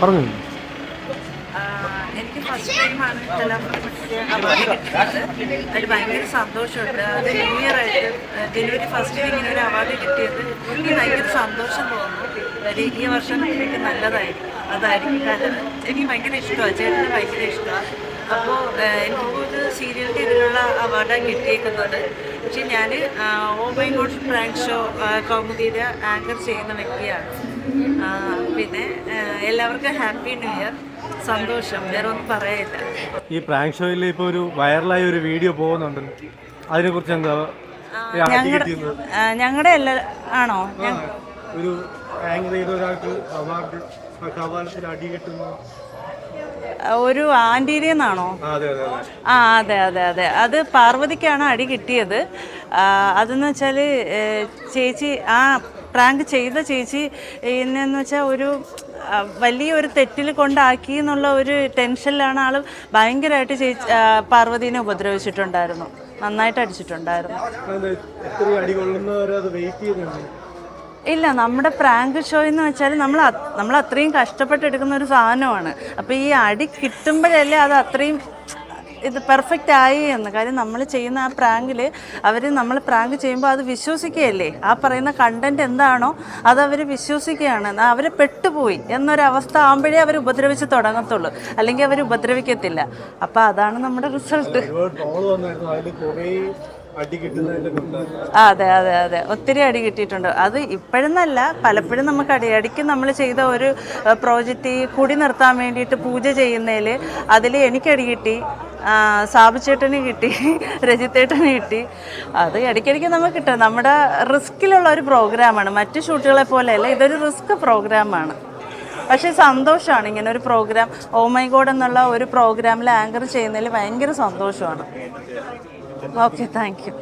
പറഞ്ഞു. എനിക്ക് ഫസ്റ്റ് ടൈമാണ് അവാർഡ് കിട്ടിയത്. അതിൽ ഭയങ്കര സന്തോഷമുണ്ട്. അത് ന്യൂ ഇയർ ആയിട്ട് ജനുവരി ഫസ്റ്റിന് ഇങ്ങനെ ഒരു അവാർഡ് കിട്ടിയത് എനിക്ക് ഭയങ്കര സന്തോഷം തോന്നുന്നു. ഈ വർഷം എനിക്ക് അതായിരിക്കും. കാരണം എനിക്ക് ഭയങ്കര ഇഷ്ടമാണ്, ചേട്ടന് ഭയങ്കര ഇഷ്ടമാണ്. അപ്പോൾ എനിക്കിപ്പോൾ ഒരു സീരിയലിൻ്റെ ഇതിലുള്ള അവാർഡാണ് കിട്ടിയേക്കുന്നത്. പക്ഷേ ഞാൻ oh my god prank show കൗമുദിയുടെ ആങ്കർ ചെയ്യുന്ന വ്യക്തിയാണ്. പിന്നെ എല്ലാവർക്കും ഹാപ്പി ന്യൂ ഇയർ. സന്തോഷം, വേറെ ഒന്നും പറയാനില്ല. ഈ പ്രാങ്ക് ഷോയിൽ ഇപ്പോൾ ഒരു വൈറലായ ഒരു വീഡിയോ പോകുന്നുണ്ടല്ലോ, അതിനെക്കുറിച്ച് എന്താ? ഞങ്ങളുടെ ആണോ? ഒരു ആങ്കർ ചെയ്ത ഒരാൾക്ക് അവാർഡ് കവാലത്തിൽ അടി കിട്ടുന്നു, ഒരു ആൻറ്റീരിയിൽ നിന്നാണോ? അതെ അതെ അതെ, അത് പാർവതിക്കാണ് അടി കിട്ടിയത്. അതെന്ന് വെച്ചാൽ ചേച്ചി പ്രാങ്ക് ചെയ്ത ചേച്ചി എന്നു വെച്ചാൽ ഒരു വലിയൊരു തെറ്റിൽ കൊണ്ടാക്കി എന്നുള്ള ഒരു ടെൻഷനിലാണ് ആൾ ഭയങ്കരമായിട്ട് പാർവതീനെ ഉപദ്രവിച്ചിട്ടുണ്ടായിരുന്നു, നന്നായിട്ട് അടിച്ചിട്ടുണ്ടായിരുന്നു. ഇല്ല, നമ്മുടെ പ്രാങ്ക് ഷോ എന്ന് വെച്ചാൽ നമ്മൾ അത്രയും കഷ്ടപ്പെട്ടെടുക്കുന്ന ഒരു സാധനമാണ്. അപ്പോൾ ഈ അടി കിട്ടുമ്പോഴല്ലേ അത് അത്രയും ഇത് പെർഫെക്റ്റ് ആയി എന്ന്. കാര്യം നമ്മൾ ചെയ്യുന്ന ആ പ്രാങ്കിൽ നമ്മൾ പ്രാങ്ക് ചെയ്യുമ്പോൾ അത് വിശ്വസിക്കുകയല്ലേ, ആ പറയുന്ന കണ്ടന്റ് എന്താണോ അത് അവർ വിശ്വസിക്കുകയാണ്. അവർ പെട്ടുപോയി എന്നൊരവസ്ഥ ആകുമ്പോഴേ അവർ ഉപദ്രവിച്ച് തുടങ്ങത്തുള്ളൂ, അല്ലെങ്കിൽ അവർ ഉപദ്രവിക്കത്തില്ല. അപ്പോൾ അതാണ് നമ്മുടെ റിസൾട്ട്. അതെ അതെ അതെ, ഒത്തിരി അടി കിട്ടിയിട്ടുണ്ട്. അത് ഇപ്പോഴെന്നല്ല, പലപ്പോഴും നമുക്ക് അടിക്ക് നമ്മൾ ചെയ്ത ഒരു പ്രോജക്റ്റ് കുടി നിർത്താൻ വേണ്ടിയിട്ട് പൂജ ചെയ്യുന്നതിൽ അതിൽ എനിക്കടി കിട്ടി, സാബുചേട്ടന് കിട്ടി, രജിത്തേട്ടന് കിട്ടി. അത് ഇടയ്ക്കിടയ്ക്ക് നമുക്ക് കിട്ടും. നമ്മുടെ റിസ്കിലുള്ള ഒരു പ്രോഗ്രാമാണ്, മറ്റു ഷൂട്ടുകളെ പോലെയല്ല, ഇതൊരു റിസ്ക് പ്രോഗ്രാമാണ്. പക്ഷേ സന്തോഷമാണ് ഇങ്ങനെ ഒരു പ്രോഗ്രാം, ഓ മൈ ഗോഡ് എന്നുള്ള ഒരു പ്രോഗ്രാമിൽ ആങ്കർ ചെയ്യുന്നതിൽ ഭയങ്കര സന്തോഷമാണ്. Okay, thank you.